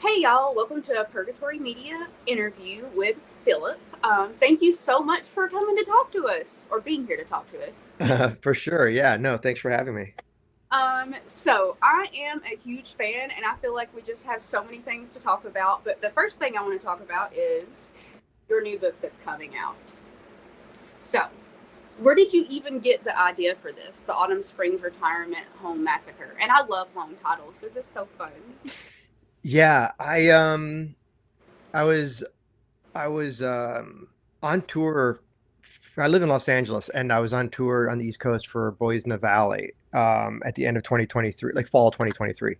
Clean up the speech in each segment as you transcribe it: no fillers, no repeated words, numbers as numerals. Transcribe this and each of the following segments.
Hey y'all, welcome to a Purgatory Media interview with Philip. Thank you so much for coming to talk to us, or being here to talk to us. For sure. Yeah. No, thanks for having me. So I am a huge fan, and I feel like we just have so many things to talk about. But the first thing I want to talk about is your new book that's coming out. So, where did you even get the idea for this, the Autumn Springs Retirement Home Massacre? And I love long titles; they're just so fun. Yeah, I was I was on tour. I live in Los Angeles and I was on tour on the East Coast for Boys in the Valley at the end of 2023, like fall 2023.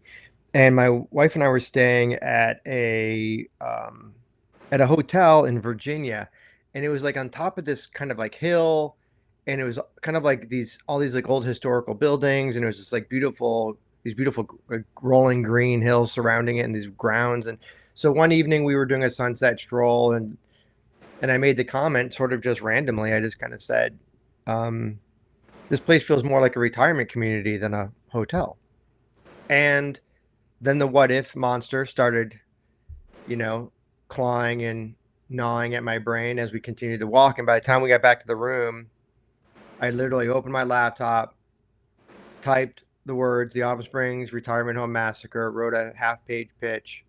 And my wife and I were staying at a hotel in Virginia, and it was like on top of this kind of like hill, and it was kind of like these all these like old historical buildings, and it was just like beautiful rolling green hills surrounding it and these grounds. And so one evening we were doing a sunset stroll, and I made the comment sort of just randomly. I just kind of said, um, "This place feels more like a retirement community than a hotel." And then the what if monster started, you know, clawing and gnawing at my brain as we continued to walk. And by the time we got back to the room, I literally opened my laptop, typed the words "The Autumn Springs Retirement Home Massacre," wrote a half-page pitch,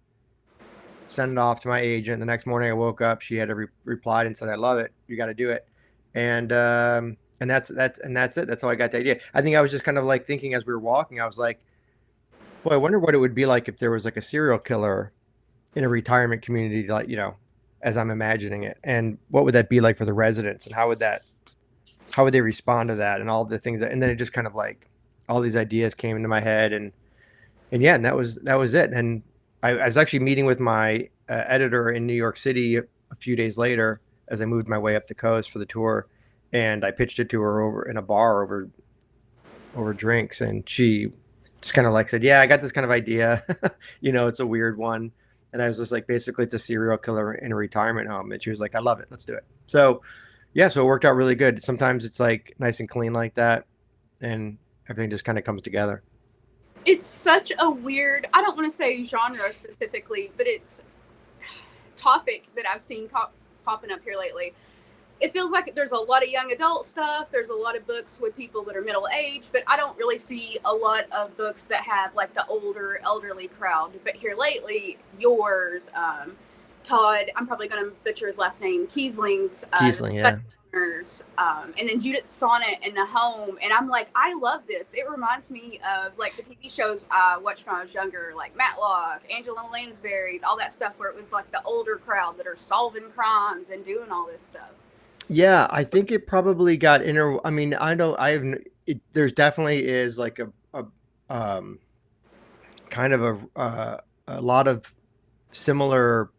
sent it off to my agent. The next morning, I woke up. She had replied and said, "I love it. You got to do it." And that's it. That's how I got the idea. I think I was just kind of like thinking as we were walking. I was like, "Boy, I wonder what it would be like if there was like a serial killer in a retirement community, like as I'm imagining it, and what would that be like for the residents, and how would they respond to that, and all the things that." And then it just kind of like all these ideas came into my head, and yeah, and that was it. And I was actually meeting with my editor in New York City a few days later as I moved my way up the coast for the tour, and I pitched it to her over in a bar over drinks, and she just kind of like said, "Yeah, I got this kind of idea. It's a weird one." And I was just like, basically, it's a serial killer in a retirement home. And she was like, "I love it. Let's do it." So, yeah, so it worked out really good. Sometimes it's like nice and clean like that, and everything just kind of comes together. It's such a weird, I don't want to say genre specifically, but it's topic that I've seen popping up here lately. It feels like there's a lot of young adult stuff. There's a lot of books with people that are middle aged, but I don't really see a lot of books that have like the older, elderly crowd. But here lately, yours, Todd, I'm probably going to butcher his last name, Kiesling's, Kiesling, yeah. and then Judith Sonnet in the home. And I'm like, I love this. It reminds me of like the TV shows I watched when I was younger, like Matlock, Angela Lansbury's, all that stuff where it was like the older crowd that are solving crimes and doing all this stuff. Yeah, I think it probably got I mean, I don't, I have, there's definitely is like um, kind of a lot of similar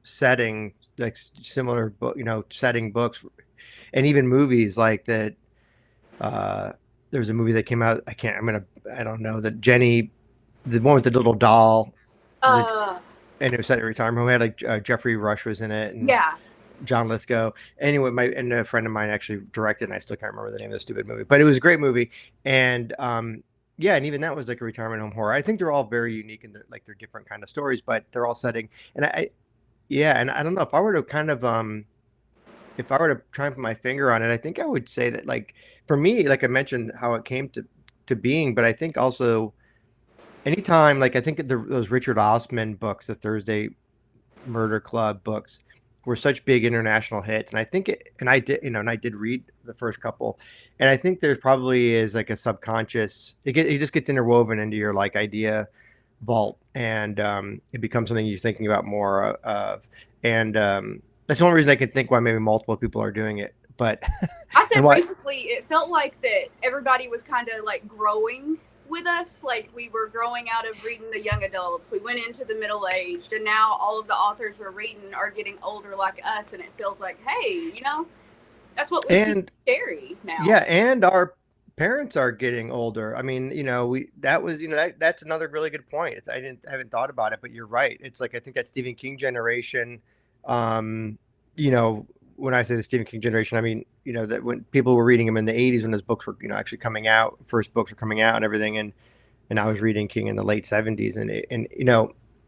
setting, like similar book, setting books and even movies like that. Uh, there was a movie that came out. I don't know that Jenny, the one with the little doll, that, Uh, and it was set at a retirement home. It had like Jeffrey Rush was in it, and yeah. John Lithgow. Anyway, a friend of mine actually directed, and I still can't remember the name of the stupid movie, but it was a great movie. And yeah, and even that was like a retirement home horror. I think they're all very unique in their different kind of stories, but they're all setting. And yeah, and I don't know if I were to kind of if I were to try and put my finger on it, I think I would say that, like, for me, like I mentioned how it came to being, but I think also anytime, like, I think those Richard Osman books, the Thursday Murder Club books, were such big international hits. And I think and I did, and I did read the first couple, and I think there's probably is like a subconscious, it just gets interwoven into your like idea vault, and it becomes something you're thinking about more of. And that's the only reason I can think why maybe multiple people are doing it. But I said and why recently it felt like that everybody was kind of like growing with us. Like we were growing out of reading the young adults. We went into the middle aged, and now all of the authors we're reading are getting older like us. And it feels like, hey, that's what we see and scary now. yeah, and our parents are getting older. I mean, we that was, that's another really good point. I haven't thought about it, but you're right. It's like I think that Stephen King generation, um, you know, when I say the Stephen King generation, I mean, that when people were reading him in the 80s when his books were, actually coming out, first books were coming out and everything, and I was reading King in the late 70s, and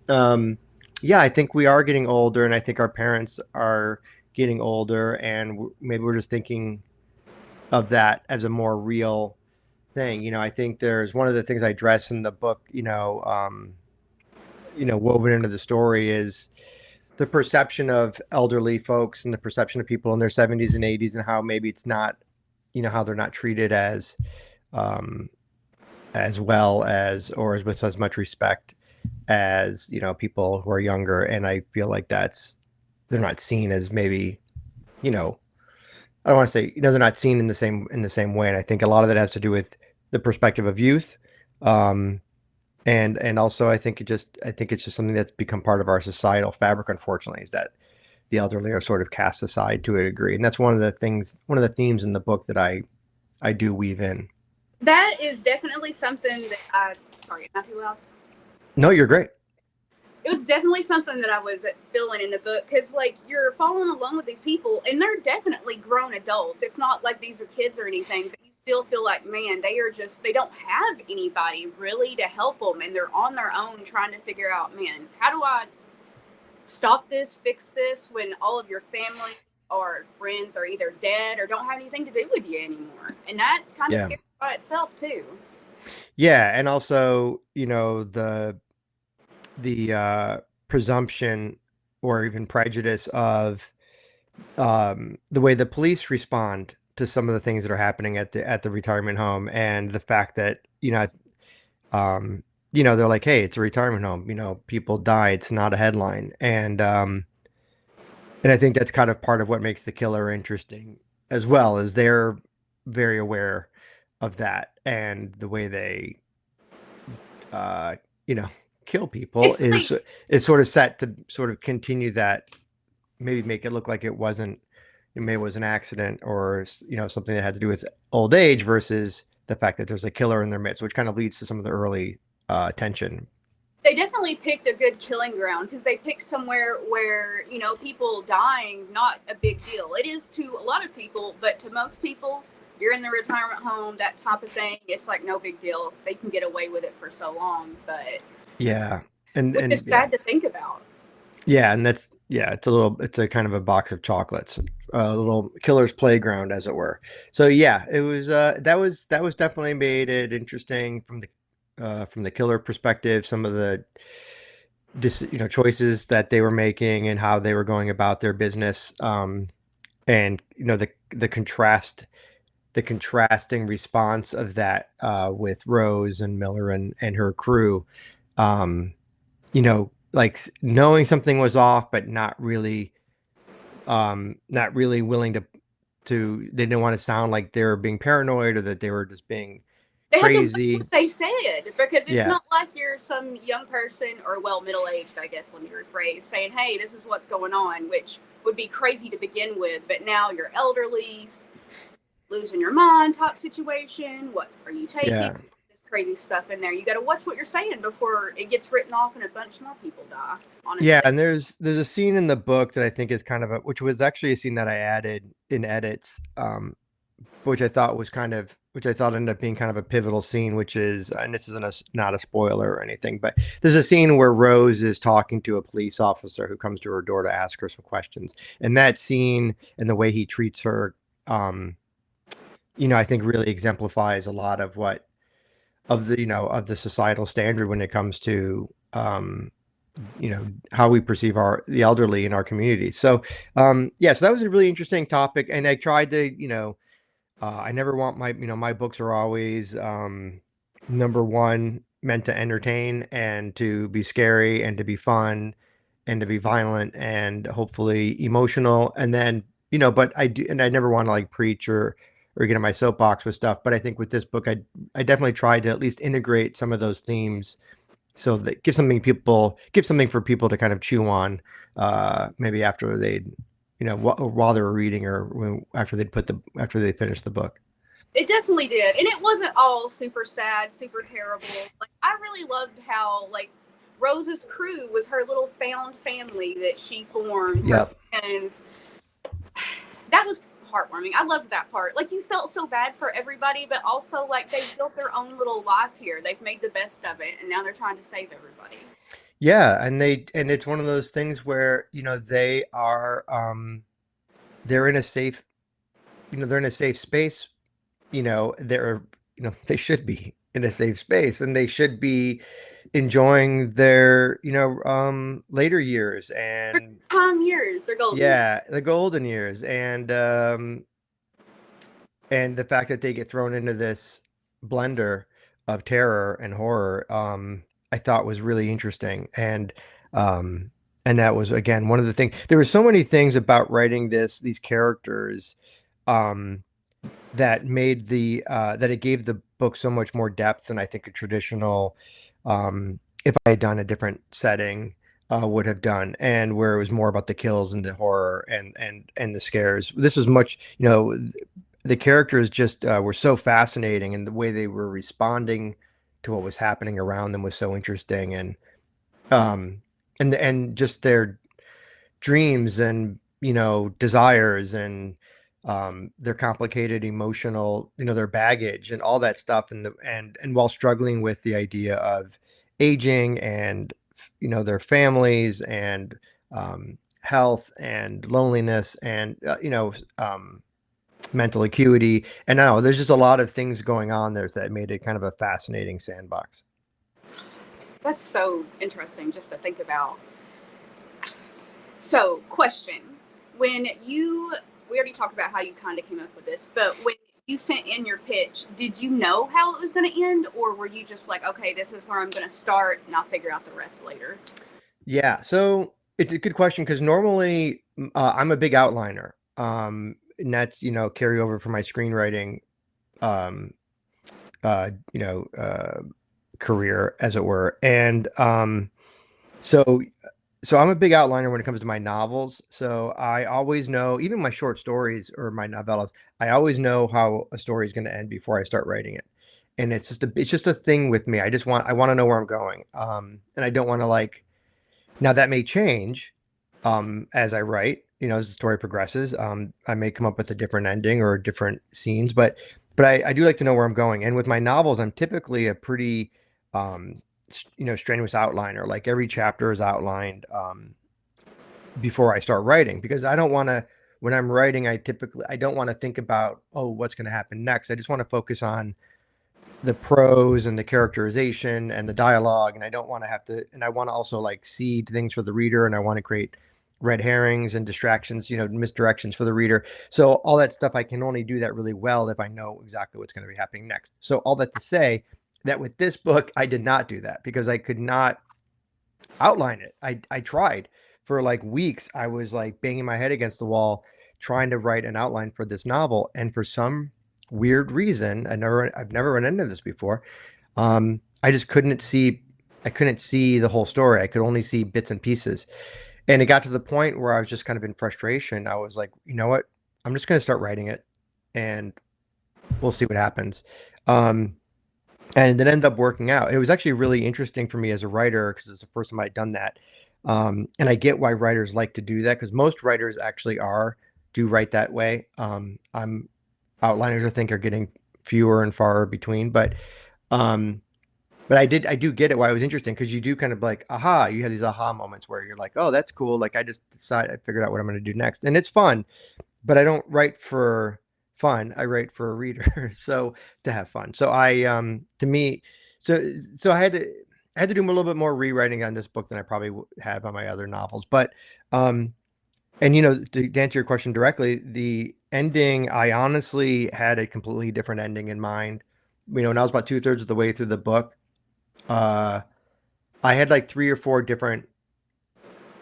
um Yeah, I think we are getting older, and I think our parents are getting older, and maybe we're just thinking of that as a more real thing. I think there's one of the things I address in the book, woven into the story is the perception of elderly folks and the perception of people in their 70s and 80s and how maybe it's not, how they're not treated um, as well as or as with as much respect as people who are younger. And I feel like they're not seen as maybe you know I don't want to say they're not seen in the same way. And I think a lot of that has to do with the perspective of youth. Um, and also I think it's just something that's become part of our societal fabric, unfortunately, is that the elderly are sort of cast aside to a degree. And that's one of the themes in the book that I do weave in. That is definitely something that sorry, not too loud. No, you're great. It was definitely something that I was feeling in the book because, like, you're following along with these people, and they're definitely grown adults. It's not like these are kids or anything, but you still feel like, man, they don't have anybody really to help them, and they're on their own trying to figure out, man, how do I stop this, fix this when all of your family or friends are either dead or don't have anything to do with you anymore? And that's kind of Yeah. scary by itself, too. Yeah, and also, the presumption or even prejudice of the way the police respond to some of the things that are happening at the retirement home, and the fact that um, they're like, hey, it's a retirement home. People die. It's not a headline, and I think that's kind of part of what makes the killer interesting as well, is they're very aware of that, and the way they uh, you know kill people It's like is sort of set to sort of continue that, maybe make it look like maybe it was an accident, or something that had to do with old age, versus the fact that there's a killer in their midst, which kind of leads to some of the early tension. they definitely picked a good killing ground because they picked somewhere where people dying not a big deal. It is to a lot of people, but to most people, you're in the retirement home, that type of thing, it's like no big deal. They can get away with it for so long, but Yeah, and which is and yeah, sad to think about. yeah, and it's a kind of a box of chocolates, a little killer's playground, as it were. So yeah, it was that was definitely made it interesting from the killer perspective, some of the choices that they were making and how they were going about their business, and the contrasting response of that, with Rose and Miller and her crew, like knowing something was off, but not really willing they didn't want to sound like they were being paranoid, or that they were just being They had to watch crazy. what they said because it's Yeah, not like you're some young person or, well, middle aged, I guess, let me rephrase, saying, hey, this is what's going on, which would be crazy to begin with. But now you're elderly, losing your mind type situation. What are you taking? yeah. This crazy stuff in there. You got to watch what you're saying before it gets written off and a bunch more people die, Yeah, honestly. and there's a scene in the book that I think is kind of which was actually a scene that I added in edits, which I thought ended up being kind of a pivotal scene, which is, and this isn't not a spoiler or anything, but there's a scene where Rose is talking to a police officer who comes to her door to ask her some questions, and that scene and the way he treats her, um, I think really exemplifies a lot of what of the societal standard when it comes to, how we perceive the elderly in our community. So yeah, so that was a really interesting topic, and I tried to, I never want my books are always, number one, meant to entertain and to be scary and to be fun and to be violent and hopefully emotional. And then, but I do, and I never want to like preach or get in my soapbox with stuff. But I think with this book, I definitely tried to at least integrate some of those themes, so that give something for people to kind of chew on, maybe after they'd, while they were reading, or after they finished the book. It definitely did. And it wasn't all super sad, super terrible. Like, I really loved how, like, Rose's crew was her little found family that she formed, her Yep. friends. That was heartwarming. I loved that part. Like, you felt so bad for everybody, but also like they built their own little life here. They've made the best of it, and now they're trying to save everybody. Yeah, and it's one of those things where, they are they're in a safe, they're in a safe space, they're, they should be in a safe space and they should be enjoying their, later years Their and time years, their golden years. yeah, the golden years and the fact that they get thrown into this blender of terror and horror, I thought was really interesting. Um, and that was again one of the things. There were so many things about writing these characters, um, that made that it gave the book so much more depth than I think a traditional, if I had done a different setting, would have done, and where it was more about the kills and the horror and the scares. This was much, the characters just were so fascinating, and the way they were responding to what was happening around them was so interesting, um, and just their dreams and desires and their complicated emotional, their baggage and all that stuff, and while struggling with the idea of aging and their families and health and loneliness and mental acuity. And now there's just a lot of things going on there that made it kind of a fascinating sandbox. That's so interesting just to think about. So, question. When we already talked about how you kind of came up with this, but when you sent in your pitch, did you know how it was going to end, or were you just like, okay, this is where I'm going to start and I'll figure out the rest later? Yeah, so it's a good question because normally I'm a big outliner, and that's carry over from my screenwriting, um, uh, you know, uh, career, as it were, and so so I'm a big outliner when it comes to my novels. So I always know, even my short stories or my novellas, I always know how a story is going to end before I start writing it, and it's just a thing with me. I want to know where I'm going, and I don't want to like. Now that may change, as I write, as the story progresses. I may come up with a different ending or different scenes, but I do like to know where I'm going. And with my novels, I'm typically a pretty, strenuous outliner. Like every chapter is outlined, before I start writing, because I don't want to. When I'm writing, I don't want to think about, oh, what's going to happen next. I just want to focus on the prose and the characterization and the dialogue, and I don't want to have to, and I want to also like seed things for the reader, and I want to create red herrings and distractions, misdirections for the reader. So all that stuff, I can only do that really well if I know exactly what's going to be happening next. So all that to say that with this book I did not do that because I could not outline it. I tried for like weeks. I was like banging my head against the wall trying to write an outline for this novel, and for some weird reason, I've never run into this before. I just couldn't see. I couldn't see the whole story. I could only see bits and pieces. And it got to the point where I was just kind of in frustration. I was like, you know what? I'm just going to start writing it and we'll see what happens. Um, and it ended up working out. It was actually really interesting for me as a writer because it's the first time I'd done that. And I get why writers like to do that because most writers actually do write that way. I'm Outliners, I think, are getting fewer and far between, um, but I do get it why it was interesting because you do kind of like, aha, you have these aha moments where you're like, oh, that's cool. Like I figured out what I'm going to do next, and it's fun. But I don't write for fun. I write for a reader, so to have fun. So to me, so I had to do a little bit more rewriting on this book than I probably have on my other novels. But and to answer your question directly, the ending, I honestly had a completely different ending in mind. When I was about 2/3 of the way through the book, uh, I had like three or four different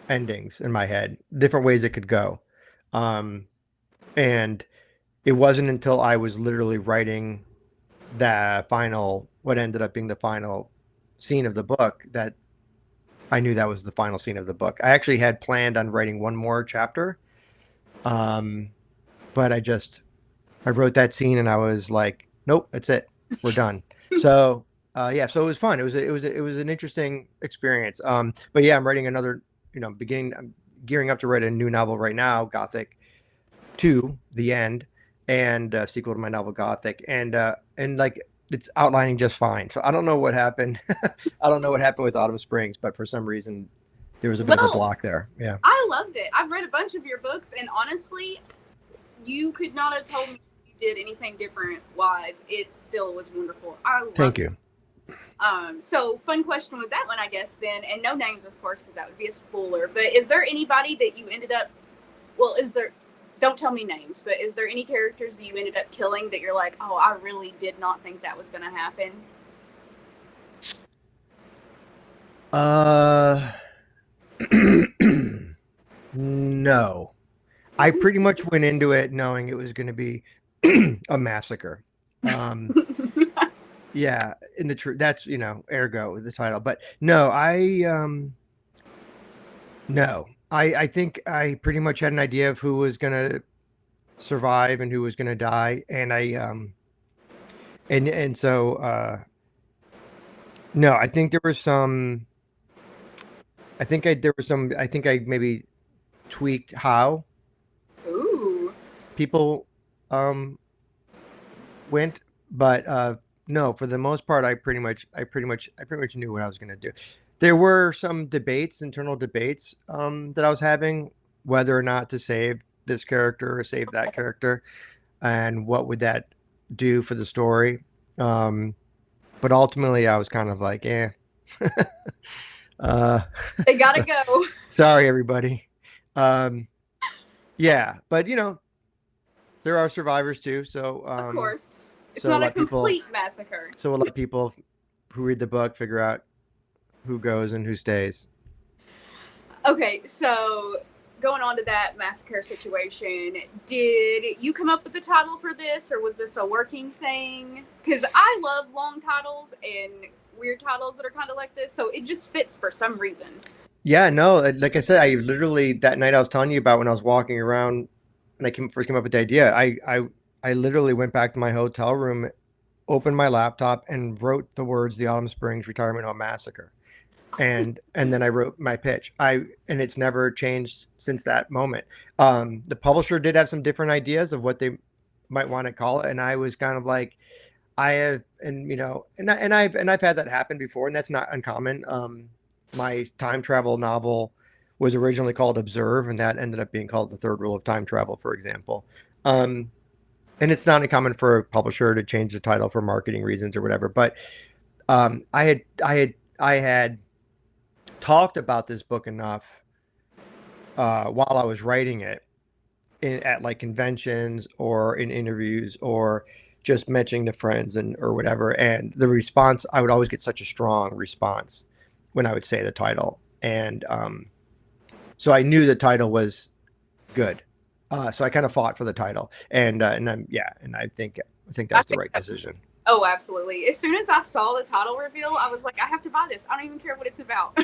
endings in my head, different ways it could go. Um, and it wasn't until I was literally writing what ended up being the final scene of the book, that I knew that was the final scene of the book. I actually had planned on writing one more chapter, um, but I wrote that scene and I was like, nope, that's it, we're done. So yeah, so it was fun. It was an interesting experience. But yeah, I'm writing another, I'm gearing up to write a new novel right now, Gothic 2, The End, and sequel to my novel Gothic, and like it's outlining just fine. So I don't know what happened. I don't know what happened with Autumn Springs, but for some reason there was a bit of a Well, block there. Yeah. I loved it. I've read a bunch of your books, and honestly, you could not have told me you did anything different wise. It still was wonderful. I Thank loved it. you. So fun question with that one, I guess, then, and no names, of course, because that would be a spoiler. But is there anybody that you ended up? Well, is there? Don't tell me names, but is there any characters that you ended up killing that you're like, oh, I really did not think that was going to happen? Uh, no. I pretty much went into it knowing it was going to be a massacre. Yeah, in the truth, that's ergo the title. But no, I think I pretty much had an idea of who was gonna survive and who was gonna die, and and so no, I think there was some. I think I maybe tweaked how Ooh. people went, but no, for the most part, I pretty much knew what I was gonna do. There were some debates, internal debates, that I was having, whether or not to save this character or save that character, and what would that do for the story. But ultimately, I was kind of like, eh. uh, They gotta so, go. sorry, everybody. Yeah, but there are survivors too. Of course. It's So not a let people, complete massacre. so we'll let people who read the book figure out who goes and who stays. Okay, so going on to that massacre situation, did you come up with the title for this, or was this a working thing? Because I love long titles and weird titles that are kind of like this, so it just fits for some reason. Yeah, no, like I said, I literally that night I was telling you about when I was walking around and first came up with the idea. I literally went back to my hotel room, opened my laptop, and wrote the words "The Autumn Springs Retirement Home Massacre," and then I wrote my pitch. And it's never changed since that moment. The publisher did have some different ideas of what they might want to call it, and I was kind of like, I have, and I've had that happen before, and that's not uncommon. My time travel novel was originally called Observe, and that ended up being called The Third Rule of Time Travel, for example. And it's not uncommon for a publisher to change the title for marketing reasons or whatever. But I had talked about this book enough while I was writing it at like conventions or in interviews or just mentioning to friends or whatever. And the response, I would always get such a strong response when I would say the title. And so I knew the title was good. So I kind of fought for the title, and I think that was the right decision. Oh, absolutely. As soon as I saw the title reveal, I was like, I have to buy this. I don't even care what it's about.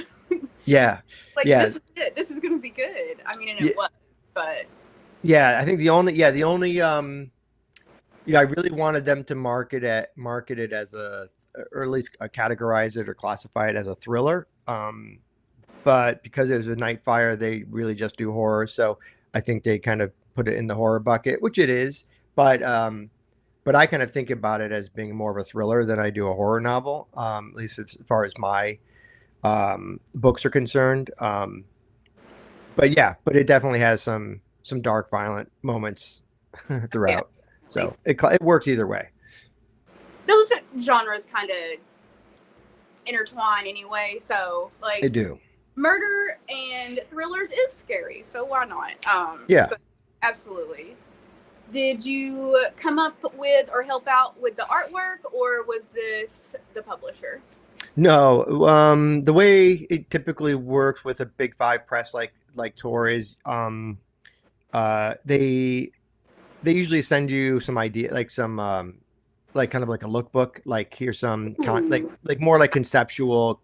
Yeah, Like, yeah, this is it. This is going to be good. I mean, and it was, but yeah. I think the only I really wanted them to market it as or at least categorize it or classify it as a thriller. But because it was a Nightfire, they really just do horror. So I think they kind of put it in the horror bucket, which it is. But I kind of think about it as being more of a thriller than I do a horror novel, at least as far as my books are concerned. But it definitely has some dark, violent moments throughout. yeah. So it works either way. Those genres kind of intertwine anyway. So, They like, do. murder and thrillers is scary. So why not? Yeah. But absolutely. Did you come up with or help out with the artwork, or was this the publisher? No, the way it typically works with a big five press like Tor is, they usually send you some idea, like some like kind of like a lookbook, like here's some like more like conceptual,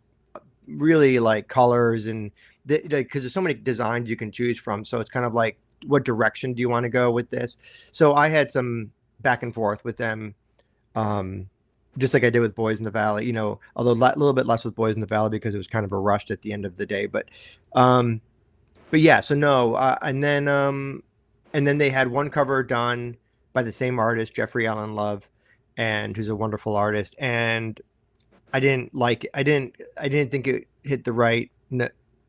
really like colors and because there's so many designs you can choose from, so it's kind of like what direction do you want to go with this. So I had some back and forth with them, just like I did with Boys in the Valley, although a little bit less with Boys in the Valley because it was kind of a rushed at the end of the day. But yeah, so no, and then they had one cover done by the same artist, Jeffrey Allen Love, and who's a wonderful artist. And I didn't think it hit the right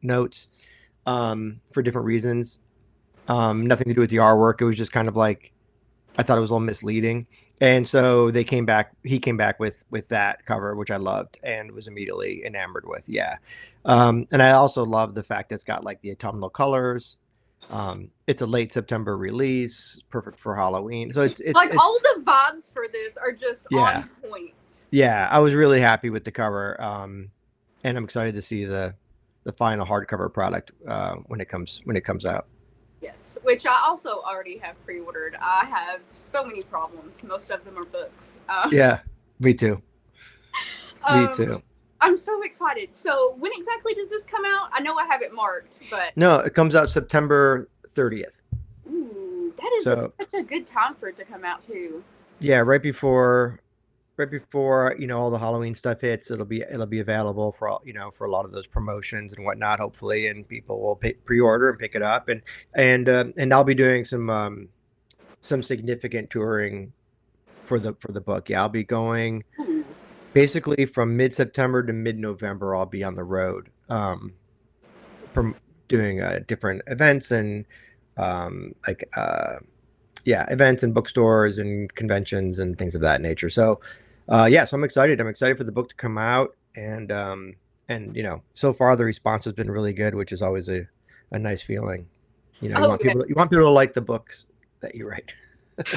notes for different reasons. Nothing to do with the artwork. It was just kind of like I thought it was a little misleading. And so he came back with that cover, which I loved and was immediately enamored with. Yeah. And I also love the fact that it's got like the autumnal colors. It's a late September release, perfect for Halloween. So Like all the vibes for this are just yeah. on point. Yeah, I was really happy with the cover. And I'm excited to see the final hardcover product when it comes out. Yes, which I also already have pre-ordered. I have so many problems. Most of them are books. Yeah, me too. Me Um, too. I'm so excited. So when exactly does this come out? I know I have it marked, but No, it comes out September 30th. ooh, that is So such a good time for it to come out too. yeah, right before all the Halloween stuff hits, it'll be available for all for a lot of those promotions and whatnot, hopefully, and people will pre-order and pick it up, and I'll be doing some significant touring for the book. Yeah, I'll be going Ooh. basically from mid-September to mid-November. I'll be on the road, from doing different events and like yeah, events and bookstores and conventions and things of that nature. So yeah, so I'm excited. I'm excited for the book to come out, and so far the response has been really good, which is always a nice feeling. You Oh want yeah. people to like the books that you write.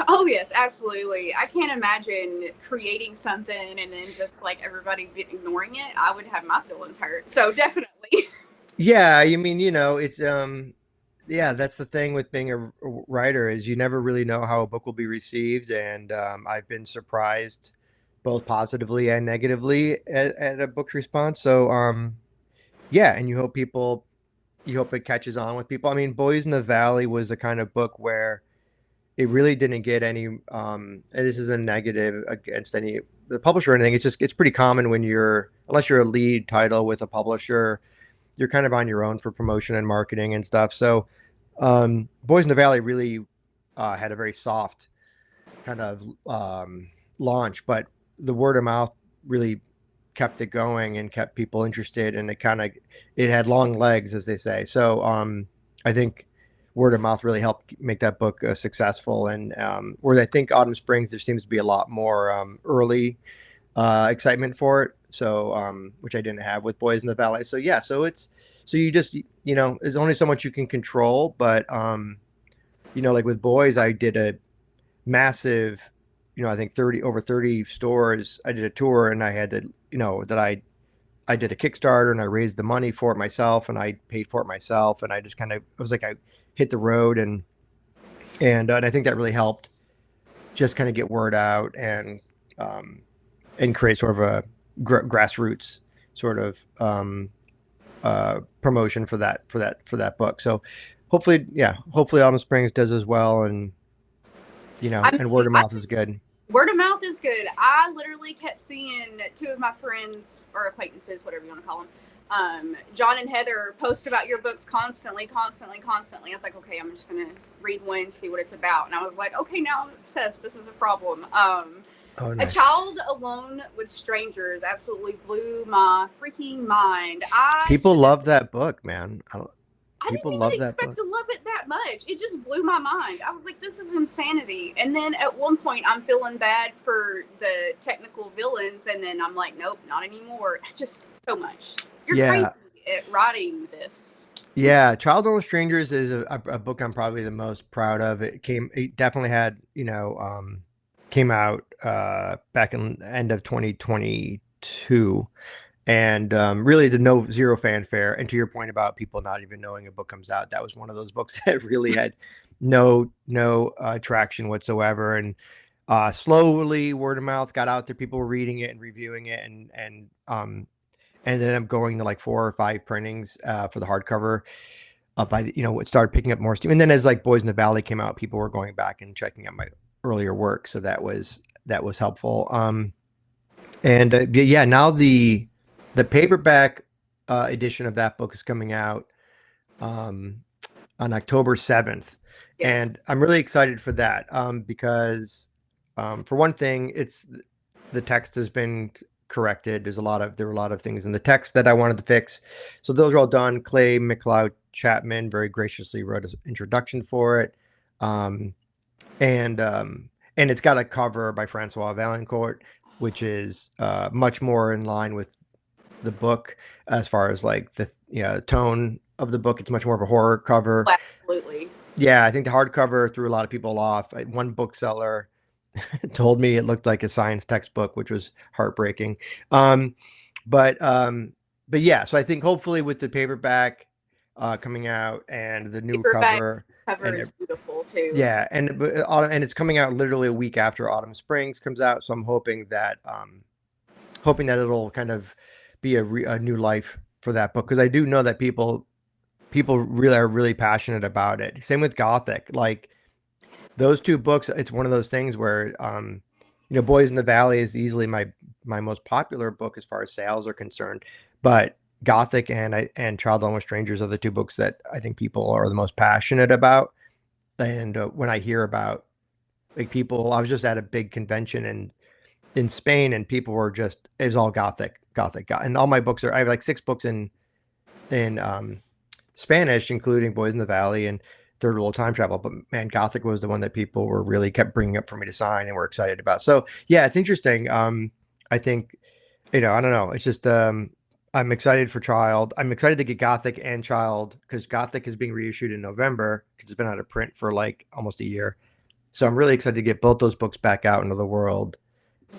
Oh yes, absolutely. I can't imagine creating something and then just like everybody ignoring it. I would have my feelings hurt. So definitely. Yeah, I mean, it's yeah, that's the thing with being a writer is you never really know how a book will be received, and I've been surprised both positively and negatively at a book's response. So yeah, and you hope it catches on with people. I mean, Boys in the Valley was the kind of book where it really didn't get any and this is a negative against any the publisher or anything. It's pretty common when unless you're a lead title with a publisher, you're kind of on your own for promotion and marketing and stuff. So Boys in the Valley really had a very soft kind of launch, but the word of mouth really kept it going and kept people interested, and it had long legs, as they say. So I think word of mouth really helped make that book successful. And whereas I think Autumn Springs, there seems to be a lot more early excitement for it. So which I didn't have with Boys in the Valley. So yeah, so you just there's only so much you can control, but like with Boys, I did a massive, I think over 30 stores. I did a tour, and I had to, that I did a Kickstarter, and I raised the money for it myself, and I paid for it myself, and I just I was like, I hit the road, and I think that really helped just kind of get word out and create sort of a grassroots sort of promotion for that book. So hopefully Autumn Springs does as well, and and word of mouth is good. Word of mouth is good. I literally kept seeing two of my friends or acquaintances, whatever you want to call them, John and Heather, post about your books constantly. I was like, okay, I'm just going to read one, see what it's about. And I was like, okay, now I'm obsessed. This is a problem. Oh, nice. A Child Alone with Strangers absolutely blew my freaking mind. People love that book, man. I didn't even expect to love it that much. It just blew my mind. I was like, this is insanity. And then at one point, I'm feeling bad for the technical villains. And then I'm like, nope, not anymore. Just so much. You're crazy at writing this. Yeah, Child Alone with Strangers is a book I'm probably the most proud of. It definitely had, came out back in the end of 2022. And really did zero fanfare. And to your point about people not even knowing a book comes out, that was one of those books that really had no traction whatsoever. And slowly word of mouth got out there. People were reading it and reviewing it, and ended up going to like 4 or 5 printings for the hardcover. It started picking up more steam. And then as like Boys in the Valley came out, people were going back and checking out my earlier work. So that was helpful. Yeah, now the paperback edition of that book is coming out on October 7th. Yes. And I'm really excited for that because For one thing, the text has been corrected. There were a lot of things in the text that I wanted to fix, so those are all done. Clay McLeod Chapman very graciously wrote an introduction for it, um, and it's got a cover by Francois Valancourt, which is much more in line with the book as far as like the tone of the book. It's much more of a horror cover. Absolutely. Yeah, I think the hardcover threw a lot of people off. One bookseller told me it looked like a science textbook, which was heartbreaking. Um, but um, but yeah, so I think hopefully with the paperback coming out and the new Paperback cover is beautiful too. yeah, and it's coming out literally a week after Autumn Springs comes out, so I'm hoping that it'll kind of be a new life for that book, because I do know that people really are really passionate about it. Same with Gothic. Like those two books, it's one of those things where Boys in the Valley is easily my most popular book as far as sales are concerned, but Gothic and Child Almost Strangers are the two books that I think people are the most passionate about. And when I hear about like people, I was just at a big convention in Spain, and people were it was all Gothic, and all my books I have like 6 books in Spanish, including Boys in the Valley and Third World Time Travel. But man, Gothic was the one that people were really kept bringing up for me to sign and were excited about. So yeah, it's interesting. I think, I don't know. It's just, I'm excited for Child. I'm excited to get Gothic and Child, because Gothic is being reissued in November because it's been out of print for like almost a year. So I'm really excited to get both those books back out into the world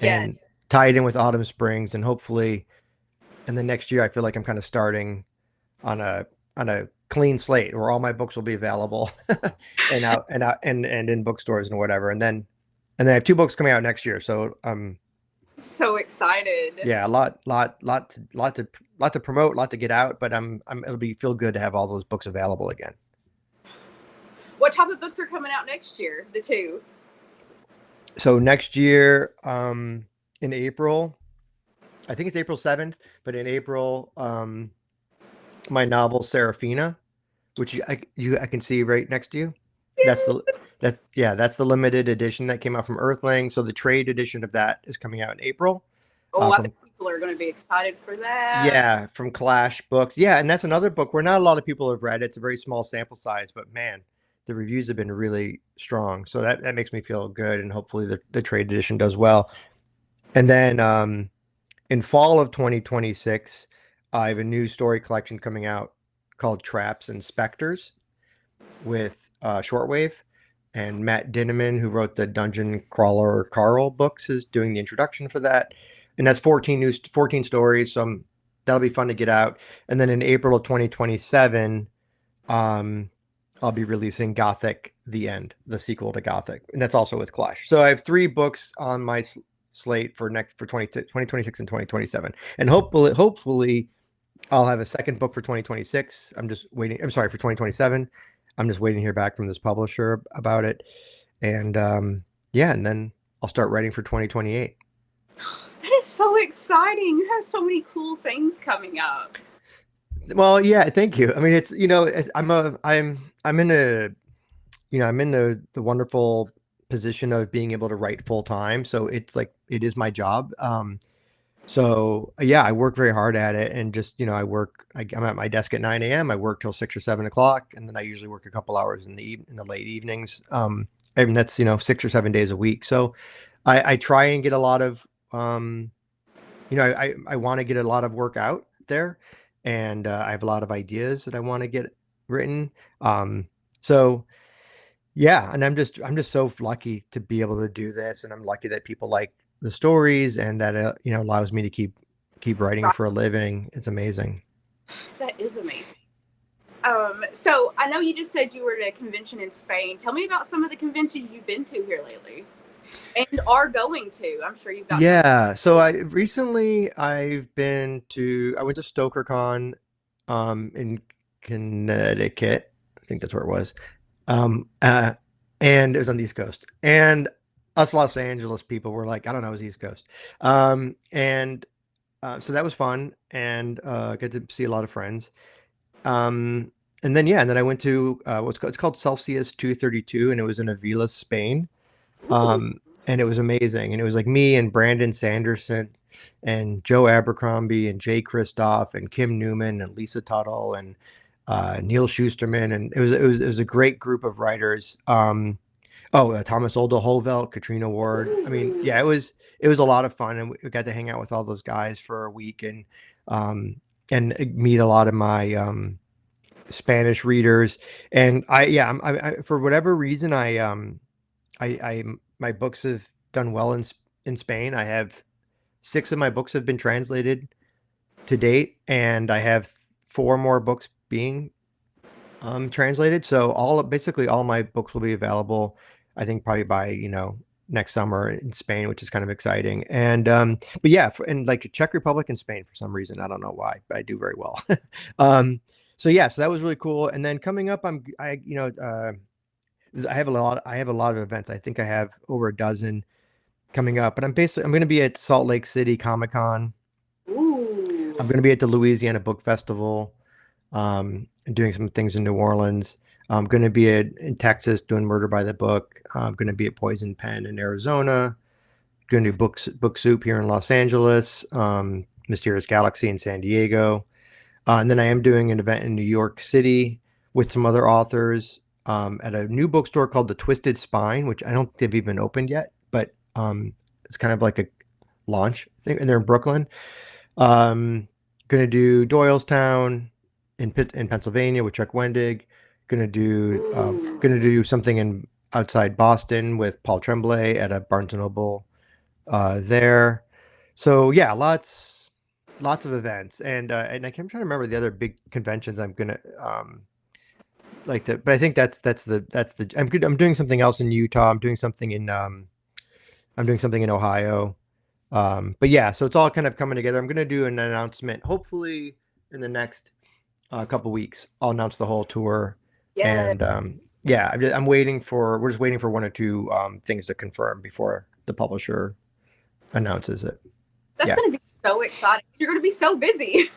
and tie it in with Autumn Springs, and hopefully in the next year, I feel like I'm kind of starting on a clean slate where all my books will be available and in bookstores and whatever. And then I have 2 books coming out next year. So so excited. Yeah, a lot to promote, a lot to get out, but feel good to have all those books available again. What type of books are coming out next year? The 2. So next year, in April, I think it's April 7th, but in April, my novel Serafina, which I can see right next to you. That's the limited edition that came out from Earthling. So the trade edition of that is coming out in April. I think people are going to be excited for that. Yeah, from Clash Books. Yeah, and that's another book where not a lot of people have read it. It's a very small sample size, but man, the reviews have been really strong. So that makes me feel good, and hopefully the trade edition does well. And then in fall of 2026, I have a new story collection coming out called Traps and Specters with Shortwave, and Matt Dinneman, who wrote the Dungeon Crawler Carl books, is doing the introduction for that. And that's 14 stories, so that'll be fun to get out. And then in April of 2027, I'll be releasing Gothic: The End, the sequel to Gothic, and that's also with Clash. So I have 3 books on my slate for 2026 and 2027, and hopefully I'll have a second book for 2026. I'm sorry, for 2027. I'm just waiting to hear back from this publisher about it, and and then I'll start writing for 2028. That is so exciting. You have so many cool things coming up. Well, yeah, thank you. I mean, it's I'm in the wonderful position of being able to write full time, so it's like it is my job. So yeah, I work very hard at it, and just I'm at my desk at 9 a.m. I work till 6 or 7 o'clock, and then I usually work a couple hours in the late evenings. And that's 6 or 7 days a week. So I try and get a lot of I want to get a lot of work out there, and I have a lot of ideas that I want to get written. So yeah, and I'm just so lucky to be able to do this, and I'm lucky that people like the stories, and that allows me to keep writing for a living. It's amazing. That is amazing. So I know you just said you were at a convention in Spain. Tell me about some of the conventions you've been to here lately and are going to. I'm sure you've got. Yeah. So I went to StokerCon in Connecticut. I think that's where it was. And it was on the East Coast. And us Los Angeles people were like, I don't know, it was East Coast. So that was fun, and get to see a lot of friends. And then I went to it's called Celsius 232, and it was in Avila, Spain. and it was amazing. And it was like me and Brandon Sanderson and Joe Abercrombie and Jay Kristoff and Kim Newman and Lisa Tuttle and Neil Schusterman, and it was a great group of writers. Thomas Oldehovelt, Katrina Ward. I mean, yeah, it was a lot of fun, and we got to hang out with all those guys for a week um, and meet a lot of my Spanish readers. And for whatever reason, I my books have done well in Spain. I have 6 of my books have been translated to date, and I have 4 more books being translated. So basically all my books will be available, I think probably by, next summer in Spain, which is kind of exciting. And but yeah, in like the Czech Republic and Spain for some reason, I don't know why, but I do very well. So yeah, so that was really cool. And then coming up, I have a lot of events. I think I have over a dozen coming up, but I'm going to be at Salt Lake City Comic Con. Ooh. I'm going to be at the Louisiana Book Festival, and doing some things in New Orleans. I'm going to be in Texas doing Murder by the Book. I'm going to be at Poison Pen in Arizona. Going to do Book Soup here in Los Angeles. Mysterious Galaxy in San Diego. And then I am doing an event in New York City with some other authors at a new bookstore called The Twisted Spine, which I don't think they've even opened yet, but it's kind of like a launch thing, and they're in Brooklyn. Going to do Doylestown in Pennsylvania with Chuck Wendig. Going to do something outside Boston with Paul Tremblay at a Barnes and Noble there. So yeah, lots of events, and I'm trying to remember the other big conventions I'm gonna like that. But I think that's the I'm good. I'm doing something else in Utah. I'm doing something in Ohio. But yeah, so it's all kind of coming together. I'm gonna do an announcement hopefully in the next couple weeks. I'll announce the whole tour. Yeah. And yeah, we're just waiting for 1 or 2 things to confirm before the publisher announces it. That's going to be so exciting. You're going to be so busy.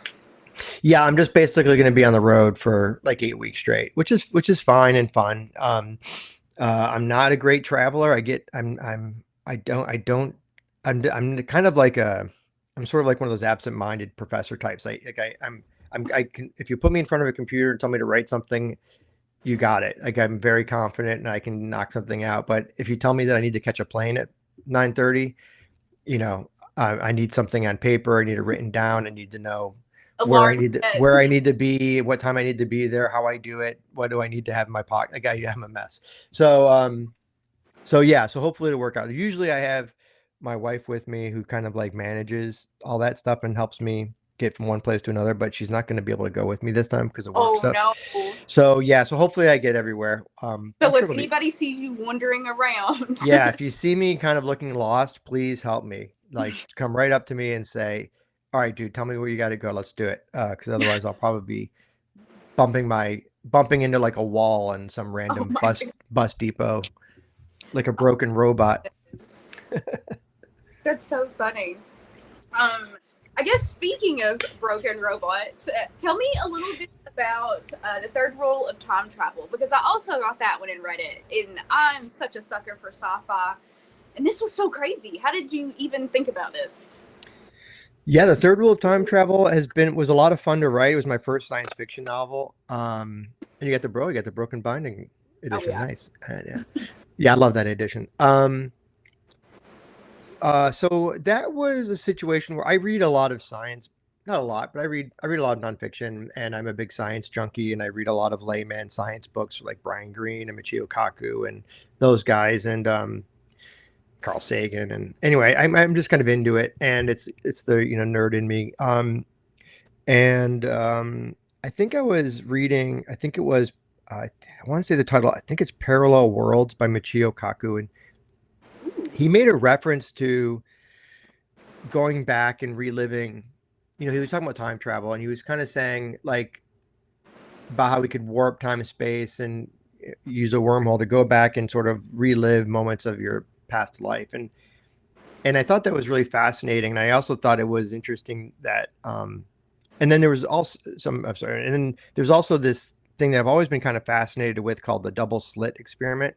Yeah, I'm just basically going to be on the road for like 8 weeks straight, which is fine and fun. I'm not a great traveler. I'm kind of like I'm sort of like one of those absent-minded professor types. I can, if you put me in front of a computer and tell me to write something, you got it. Like, I'm very confident and I can knock something out. But if you tell me that I need to catch a plane at 9:30, I need something on paper. I need it written down. I need to know where I need to be, what time I need to be there, how I do it, what do I need to have in my pocket. Like, I'm a mess. So yeah, so hopefully it'll work out. Usually I have my wife with me who kind of like manages all that stuff and helps me get from one place to another, but she's not going to be able to go with me this time because of work stuff. No. So yeah, so hopefully I get everywhere. So if anybody sees you wandering around, yeah, if you see me kind of looking lost, please help me. Like, come right up to me and say, "All right, dude, tell me where you got to go. Let's do it." Because otherwise, I'll probably be bumping into like a wall in some random bus depot, like a broken robot. That's so funny. I guess speaking of broken robots, tell me a little bit about the third rule of time travel, because I also got that one and read it, and I'm such a sucker for sci-fi, and this was so crazy. How did you even think about this? Yeah, the third rule of time travel was a lot of fun to write. It was my first science fiction novel, and you got the broken binding edition. Oh, yeah. Nice, yeah, I love that edition. So that was a situation where I read a lot of science, not a lot, but I read a lot of nonfiction, and I'm a big science junkie, and I read a lot of layman science books like Brian Greene and Michio Kaku and those guys, and Carl Sagan. And anyway, I'm just kind of into it, and it's the nerd in me. I think I was reading. I think it was. I want to say the title. I think it's Parallel Worlds by Michio Kaku, and he made a reference to going back and reliving. He was talking about time travel, and he was kind of saying like about how we could warp time and space and use a wormhole to go back and sort of relive moments of your past life. And I thought that was really fascinating. And I also thought it was interesting that, and then there was also and then there's also this thing that I've always been kind of fascinated with called the double slit experiment.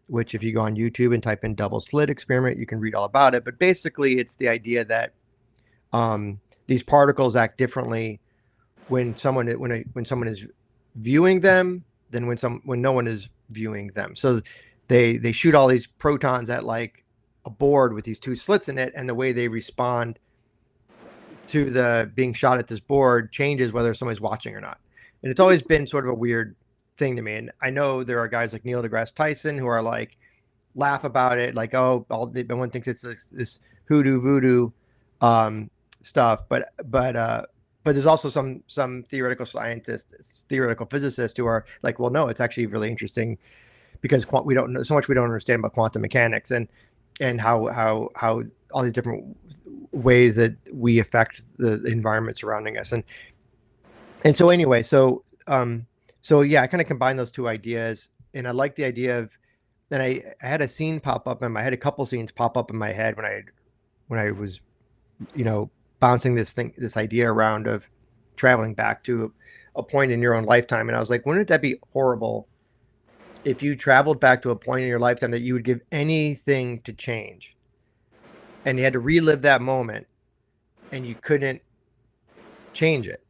which if you go on YouTube and type in double slit experiment, you can read all about it. But basically, it's the idea that these particles act differently when someone is viewing them than when no one is viewing them. So they shoot all these protons at like a board with these two slits in it, and the way they respond to the being shot at this board changes whether somebody's watching or not. And it's always been sort of a weird thing to me. And I know there are guys like Neil deGrasse Tyson who are like laugh about it, like, oh, everyone thinks it's this hoodoo voodoo stuff, but there's also some theoretical scientists, theoretical physicists who are like, well, no, it's actually really interesting because we don't know so much. We don't understand about quantum mechanics and how all these different ways that we affect the environment surrounding us. And so anyway, so yeah, I kind of combine those two ideas, and I like the idea of. Then I had a scene pop up, and I had a couple scenes pop up in my head when I was, bouncing this idea around of traveling back to a point in your own lifetime. And I was like, wouldn't that be horrible if you traveled back to a point in your lifetime that you would give anything to change, and you had to relive that moment, and you couldn't change it.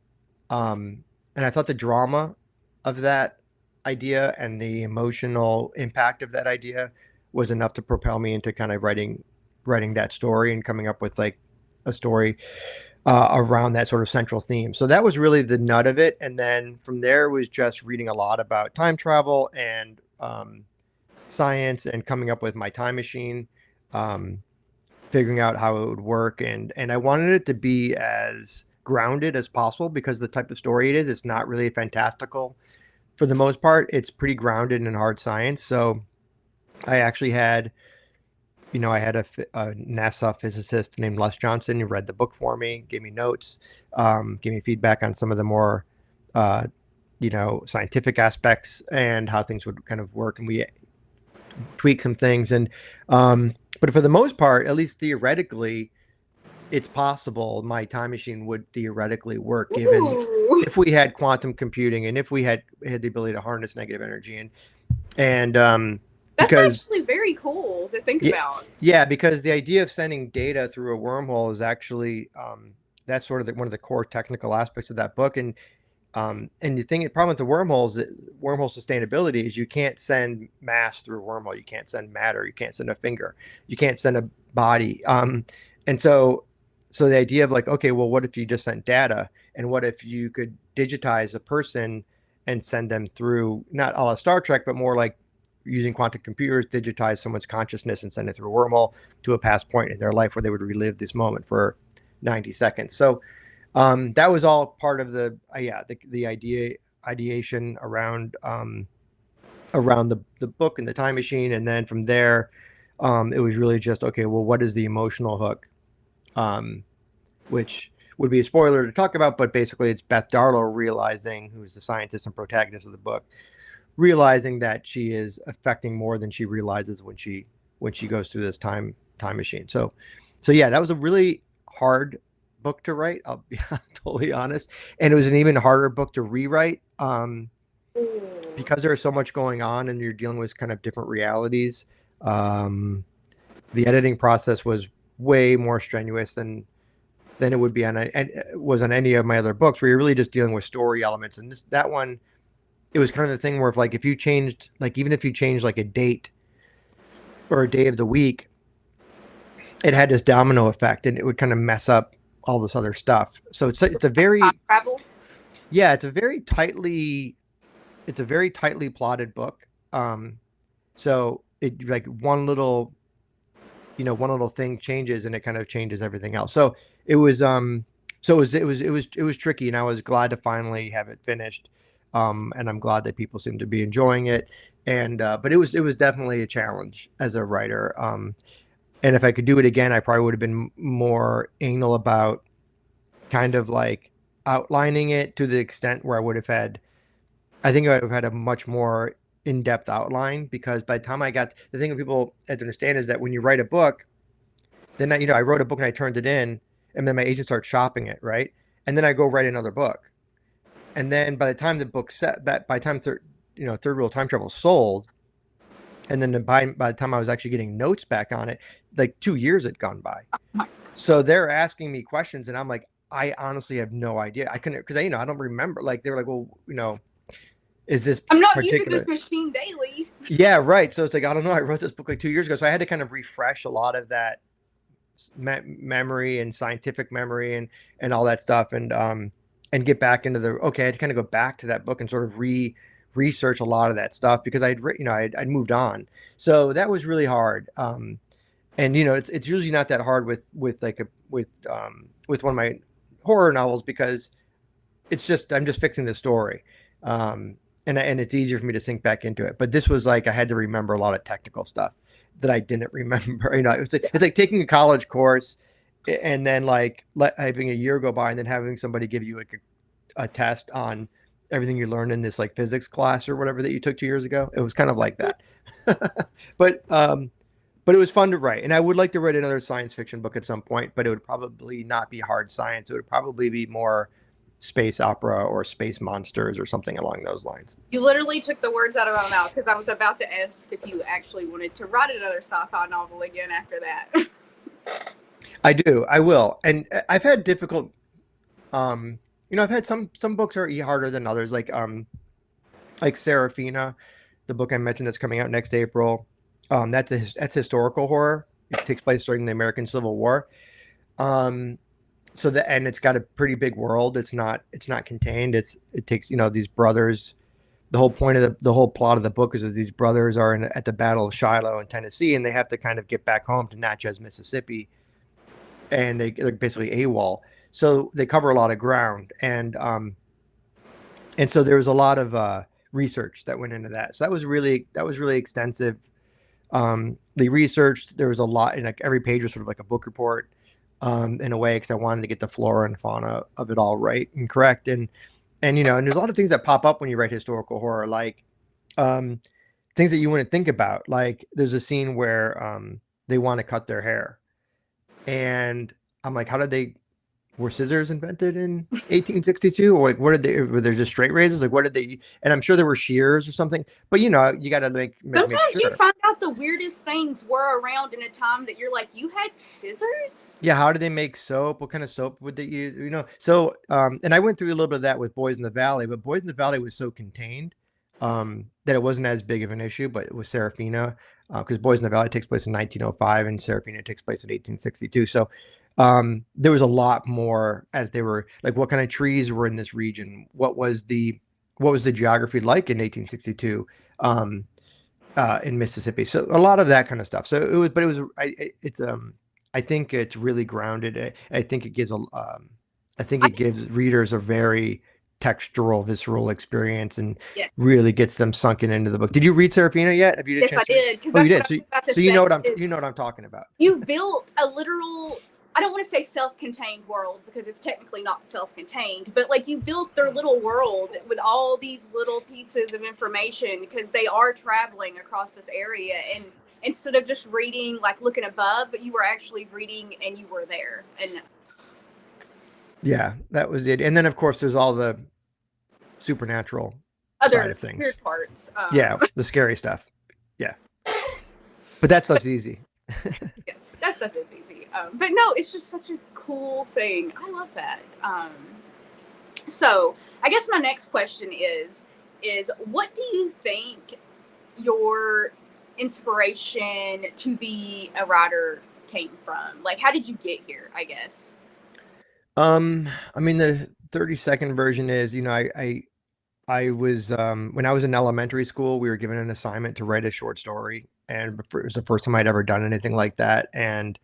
And I thought the drama of that idea and the emotional impact of that idea was enough to propel me into kind of writing that story and coming up with like a story around that sort of central theme. So that was really the nut of it. And then from there was just reading a lot about time travel and science and coming up with my time machine, figuring out how it would work. And I wanted it to be as grounded as possible because the type of story it is, it's not really fantastical. For the most part, it's pretty grounded in hard science. So I actually had, I had a NASA physicist named Les Johnson who read the book for me, gave me notes, gave me feedback on some of the more, scientific aspects and how things would kind of work. And we tweaked some things. And, but for the most part, at least theoretically, it's possible my time machine would theoretically work given if we had quantum computing and if we had the ability to harness negative energy and that's because actually very cool to think about. Yeah, because the idea of sending data through a wormhole is actually that's sort of one of the core technical aspects of that book. And the problem with the wormholes, wormhole sustainability, is you can't send mass through a wormhole. You can't send matter. You can't send a finger. You can't send a body. And so the idea of like, okay, well, what if you just sent data? And what if you could digitize a person and send them through, not a la Star Trek, but more like using quantum computers, digitize someone's consciousness and send it through a wormhole to a past point in their life where they would relive this moment for 90 seconds. So that was all part of the ideation around the book and the time machine. And then from there, it was really just, okay, well, what is the emotional hook? Which would be a spoiler to talk about, but basically it's Beth Darlow realizing, who's the scientist and protagonist of the book, realizing that she is affecting more than she realizes when she goes through this time machine. So yeah, that was a really hard book to write. I'll be totally honest. And it was an even harder book to rewrite because there's so much going on and you're dealing with kind of different realities. The editing process was way more strenuous than it would be on any of my other books, where you're really just dealing with story elements. And that one, it was kind of the thing where if like if you changed, like even if you changed like a date or a day of the week, it had this domino effect and it would kind of mess up all this other stuff. So it's a very it's a very tightly plotted book. So it like one little thing changes and it kind of changes everything else. So it was tricky, and I was glad to finally have it finished. And I'm glad that people seem to be enjoying it. And but it was definitely a challenge as a writer. And if I could do it again, I probably would have been more anal about kind of like outlining it to the extent where I would have had a much more in-depth outline, because by the time the thing that people have to understand is that when you write a book, then I wrote a book and I turned it in, and then my agent starts shopping it, right? And then I go write another book. And then by the time the book's set, by the time third wheel time travel sold, And then by the time I was actually getting notes back on it, like 2 years had gone by. My- So they're asking me questions, and I'm like, I honestly have no idea. I couldn't, because I don't remember. Like they were like, well, is this I'm not using this particular? machine daily. Yeah, right. So it's like, I don't know. I wrote this book like 2 years ago, so I had to kind of refresh a lot of that memory and scientific memory and all that stuff, and get back into the okay. I had to kind of go back to that book and sort of research a lot of that stuff because I'd moved on. So that was really hard. And it's usually not that hard with one of my horror novels because it's just I'm just fixing the story. And it's easier for me to sink back into it. But this was like I had to remember a lot of technical stuff that I didn't remember. It's like taking a college course and then like having a year go by and then having somebody give you like a test on everything you learned in this like physics class or whatever that you took 2 years ago. It was kind of like that. But it was fun to write, and I would like to write another science fiction book at some point. But it would probably not be hard science. It would probably be more space opera or space monsters or something along those lines. You literally took the words out of my mouth because I was about to ask if you actually wanted to write another sci-fi novel again after that. I do. I will. And I've had difficult. I've had some books are harder than others. Like Serafina, the book I mentioned that's coming out next April. That's historical horror. It takes place during the American Civil War. And it's got a pretty big world. It's not contained. It takes these brothers. The whole point of the whole plot of the book is that these brothers are at the Battle of Shiloh in Tennessee, and they have to kind of get back home to Natchez, Mississippi, and they're basically AWOL. So they cover a lot of ground, and so there was a lot of research that went into that. So that was really extensive. They researched. There was a lot, and like every page was sort of like a book report. In a way, because I wanted to get the flora and fauna of it all right and correct, and there's a lot of things that pop up when you write historical horror, like things that you wouldn't think about. Like there's a scene where they want to cut their hair, and I'm like, were scissors invented in 1862, or like were they just straight razors? Like what did they? And I'm sure there were shears or something, but you got to make Sometimes sure. you find out the weirdest things were around in a time that you're like, you had scissors? Yeah, how did they make soap? What kind of soap would they use? So and I went through a little bit of that with Boys in the Valley, but Boys in the Valley was so contained that it wasn't as big of an issue. But it was Serafina, because Boys in the Valley takes place in 1905 and Serafina takes place in 1862. So there was a lot more as they were like, what kind of trees were in this region? What was the geography like in 1862 in Mississippi? So a lot of that kind of stuff. So I think it's really grounded. I think it gives gives readers a very textural, visceral experience, and really gets them sunken into the book. Did you read Serafina yet? Have you? Yes, I did. Oh, you did. So you know what I'm talking about. You built a literal. I don't want to say self-contained world because it's technically not self-contained, but like you built their little world with all these little pieces of information because they are traveling across this area, and instead of just reading, like looking above, but you were actually reading and you were there. And yeah, that was it. And then of course there's all the supernatural side of things. Weird parts. Yeah, the scary stuff. Yeah. But that stuff's easy. Yeah, that stuff is easy. But no, it's just such a cool thing. I love that. So I guess my next question is what do you think your inspiration to be a writer came from? Like, how did you get here, I guess? I mean, the 30-second version is, I was, when I was in elementary school, we were given an assignment to write a short story, and it was the first time I'd ever done anything like that. And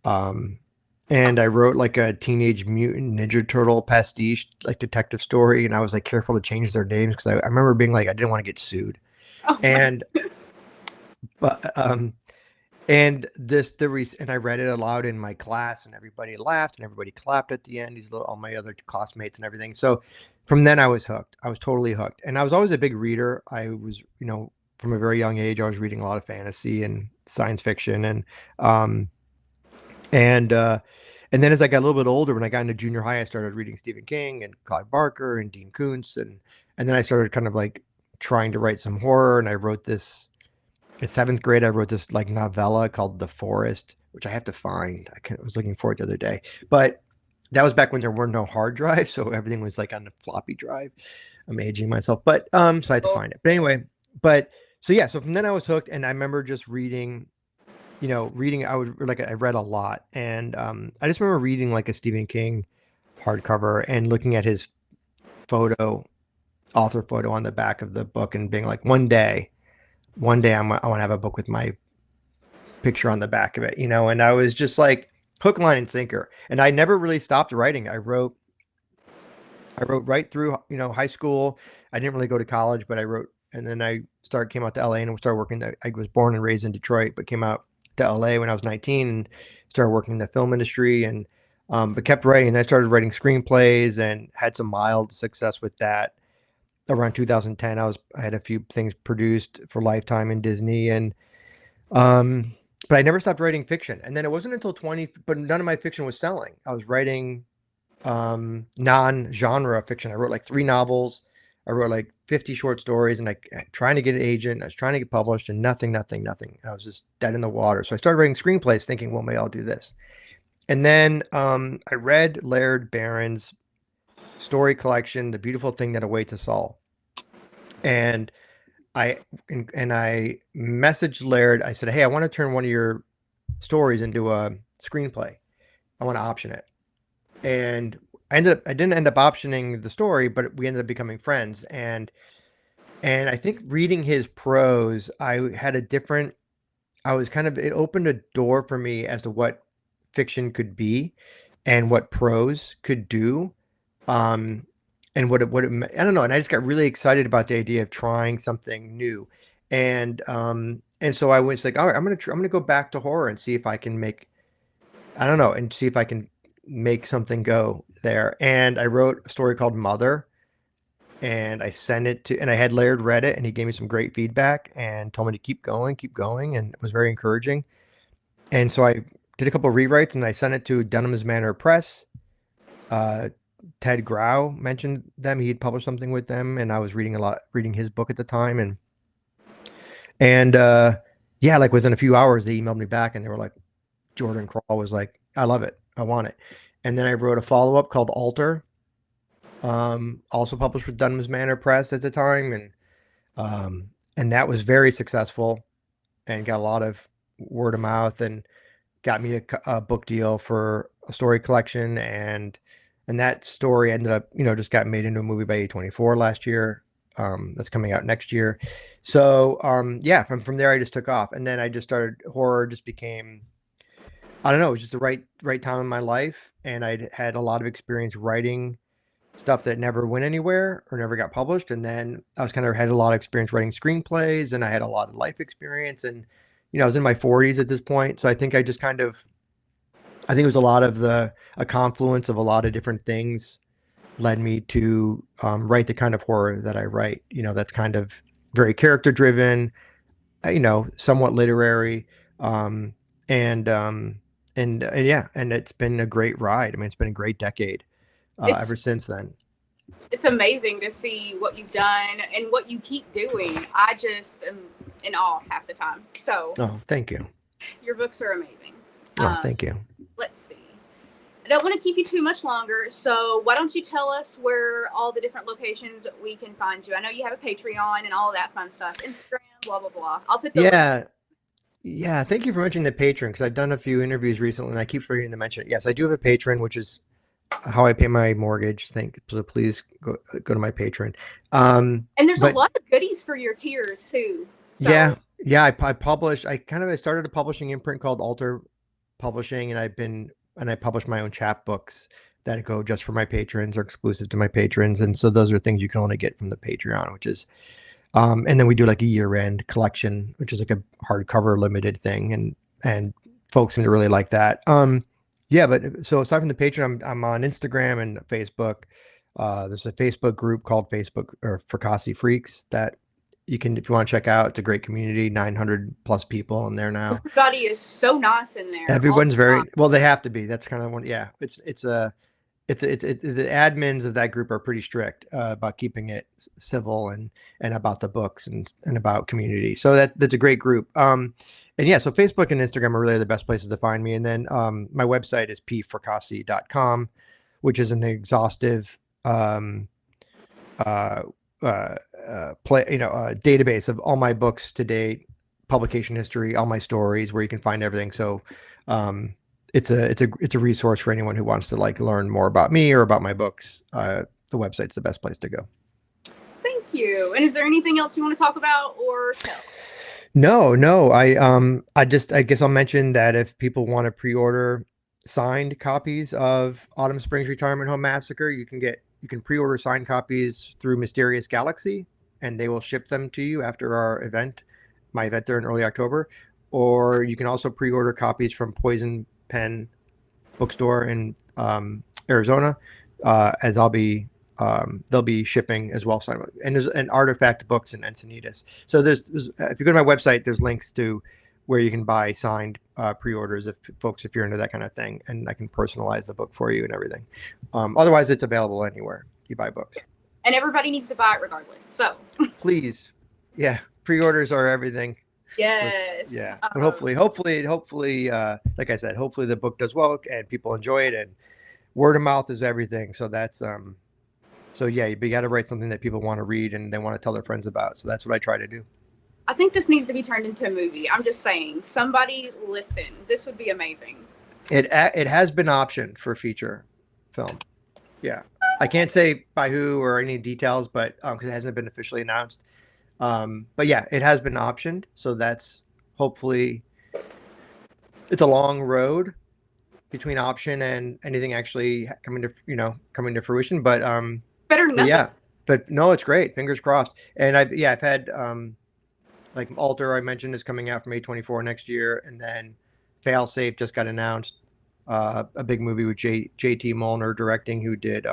I wrote like a Teenage Mutant Ninja Turtle pastiche, like detective story. And I was like careful to change their names because I remember being like, I didn't want to get sued. Oh, and, but, and I read it aloud in my class, and everybody laughed and everybody clapped at the end. All my other classmates and everything. So from then I was hooked. I was totally hooked. And I was always a big reader. I was, from a very young age, I was reading a lot of fantasy and science fiction. And then as I got a little bit older, when I got into junior high, I started reading Stephen King and Clive Barker and Dean Koontz. And then I started kind of like trying to write some horror. And I wrote this in seventh grade, I wrote this like novella called The Forest, which I have to find. I was looking for it the other day, but that was back when there were no hard drives, so everything was like on a floppy drive. I'm aging myself, but so I had to Oh, find it. But anyway, but so yeah, so from then I was hooked, and I remember just reading, reading. I read a lot, and I just remember reading like a Stephen King hardcover and looking at his photo, author photo on the back of the book, and being like, one day I want to have a book with my picture on the back of it, and I was just like hook, line, and sinker. And I never really stopped writing. I wrote right through, high school. I didn't really go to college, but I wrote, and then came out to LA and started working. I was born and raised in Detroit, but came out to LA when I was 19 and started working in the film industry, and but kept writing. And I started writing screenplays and had some mild success with that. Around 2010, I had a few things produced for Lifetime and Disney, and um, but I never stopped writing fiction. And then it wasn't until 20, but none of my fiction was selling. I was writing non-genre fiction. I wrote like 3 novels. I wrote like 50 short stories, and trying to get an agent. I was trying to get published, and nothing, nothing, nothing. I was just dead in the water. So I started writing screenplays, thinking, well, maybe I'll do this. And then I read Laird Barron's story collection, The Beautiful Thing That Awaits Us All, and I messaged Laird. I said, hey, I want to turn one of your stories into a screenplay. I want to option it. And I didn't end up optioning the story, but we ended up becoming friends. And I think reading his prose, it opened a door for me as to what fiction could be and what prose could do. And I don't know. And I just got really excited about the idea of trying something new. And so I was like, all right, I'm going to go back to horror and see if I can make something go there. And I wrote a story called Mother, and I sent it to, and I had Laird read it, and he gave me some great feedback and told me to keep going. And it was very encouraging. And so I did a couple of rewrites, and I sent it to Dunham's Manor Press. Ted Grau mentioned them. He had published something with them, and I was reading his book at the time. And yeah, like within a few hours, they emailed me back, and they were like, Jordan Crawl was like, I love it. I want it. And then I wrote a follow-up called Alter, also published with Dunham's Manor Press at the time. And that was very successful and got a lot of word of mouth and got me a book deal for a story collection. And that story ended up, just got made into a movie by A24 last year. That's coming out next year. So, yeah, from there, I just took off. And then I just started, horror just became, I don't know, it was just the right time in my life. And I'd had a lot of experience writing stuff that never went anywhere or never got published. And then I was had a lot of experience writing screenplays, and I had a lot of life experience. And, I was in my 40s at this point. So I think I think it was a lot of a confluence of a lot of different things led me to write the kind of horror that I write. That's kind of very character driven, somewhat literary, yeah, and it's been a great ride. I mean, it's been a great decade ever since then. It's amazing to see what you've done and what you keep doing. I just am in awe half the time. So, oh, thank you. Your books are amazing. Oh, thank you. Let's see. I don't want to keep you too much longer, so why don't you tell us where all the different locations we can find you? I know you have a Patreon and all of that fun stuff. Instagram, blah, blah, blah. I'll put the Yeah, thank you for mentioning the Patreon, because I've done a few interviews recently and I keep forgetting to mention it. Yes, I do have a Patreon, which is how I pay my mortgage. So please go to my Patreon. And there's a lot of goodies for your tiers too. So. Yeah. I published. I started a publishing imprint called Alter Publishing, and I publish my own chapbooks that go just for my patrons or exclusive to my patrons. And so those are things you can only get from the Patreon, which is, and then we do like a year-end collection, which is like a hardcover limited thing, and folks seem to really like that. Yeah, but so aside from the Patreon, I'm on Instagram and Facebook. There's a Facebook group called Fracassi Freaks that you can, if you want to check out. It's a great community, 900 plus people in there now. Everybody is so nice in there. Everyone's very well. They have to be. That's kind of one. Yeah, it's the admins of that group are pretty strict about keeping it civil and about the books and about community. So that's a great group. And yeah, so Facebook and Instagram are really the best places to find me. And then my website is pfracassi.com, which is an exhaustive database of all my books to date, publication history, all my stories, where you can find everything. So it's a resource for anyone who wants to like learn more about me or about my books. The website's the best place to go. Thank you. And is there anything else you want to talk about or tell? No. I guess I'll mention that if people want to pre-order signed copies of Autumn Springs Retirement Home Massacre, you can pre-order signed copies through Mysterious Galaxy, and they will ship them to you after my event there in early October. Or you can also pre-order copies from Poison Pen Bookstore in Arizona, as they'll be shipping as well. And there's an Artifact Books in Encinitas. So there's if you go to my website, there's links to where you can buy signed pre-orders if you're into that kind of thing, and I can personalize the book for you and everything. Otherwise, it's available anywhere you buy books. And everybody needs to buy it regardless. So please, yeah, pre-orders are everything. Yes. So, yeah. But hopefully, like I said, hopefully the book does well and people enjoy it, and word of mouth is everything. So that's so yeah, you got to write something that people want to read and they want to tell their friends about. So that's what I try to do. I think this needs to be turned into a movie. I'm just saying, somebody listen. This would be amazing. It has been optioned for feature film. Yeah. I can't say by who or any details, but because it hasn't been officially announced. But yeah, it has been optioned. So that's hopefully, it's a long road between option and anything actually coming to fruition. But better than nothing. Yeah, but no, it's great. Fingers crossed. And I've had like Alter, I mentioned, is coming out from A24 next year, and then Failsafe just got announced. A big movie with J.T. Molnar directing, who did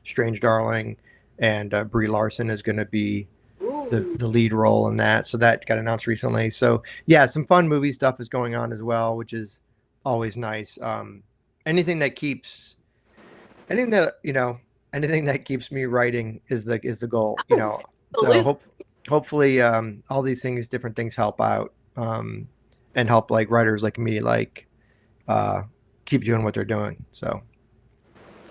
Strange Darling, and Brie Larson is going to be the lead role in that. So that got announced recently. So yeah, some fun movie stuff is going on as well, which is always nice. Anything that keeps me writing is the goal. So hopefully all these different things help out and help like writers like me keep doing what they're doing. So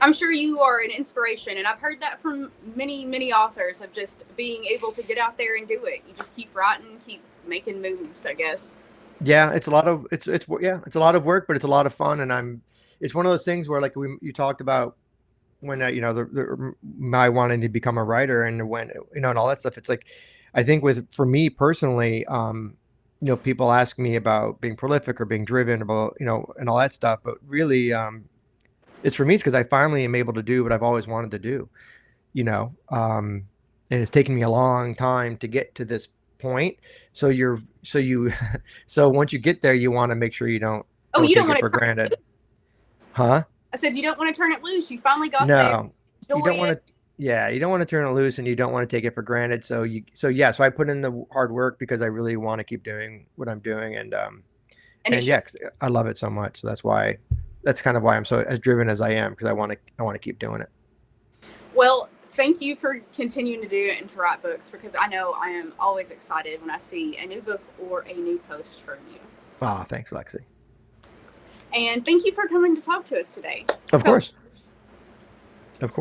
I'm sure you are an inspiration, and I've heard that from many authors, of just being able to get out there and do it. You just keep writing, keep making moves, I guess. Yeah, it's a lot of it's a lot of work, but it's a lot of fun, and it's one of those things where like you talked about when my wanting to become a writer and when and all that stuff. It's like, I think for me personally, people ask me about being prolific or being driven about, and all that stuff. But really, it's for me, it's because I finally am able to do what I've always wanted to do, and it's taken me a long time to get to this point. So once you get there, you want to make sure you don't take it for granted. Huh? I said, you don't want to turn it loose. You finally got there. No, you don't want to. Yeah, you don't want to turn it loose, and you don't want to take it for granted. So I put in the hard work because I really want to keep doing what I'm doing, and yeah, I love it so much. So that's kind of why I'm so as driven as I am, because I want to keep doing it. Well, thank you for continuing to do it and to write books, because I know I am always excited when I see a new book or a new post from you. Oh, thanks, Lexi. And thank you for coming to talk to us today. Of course.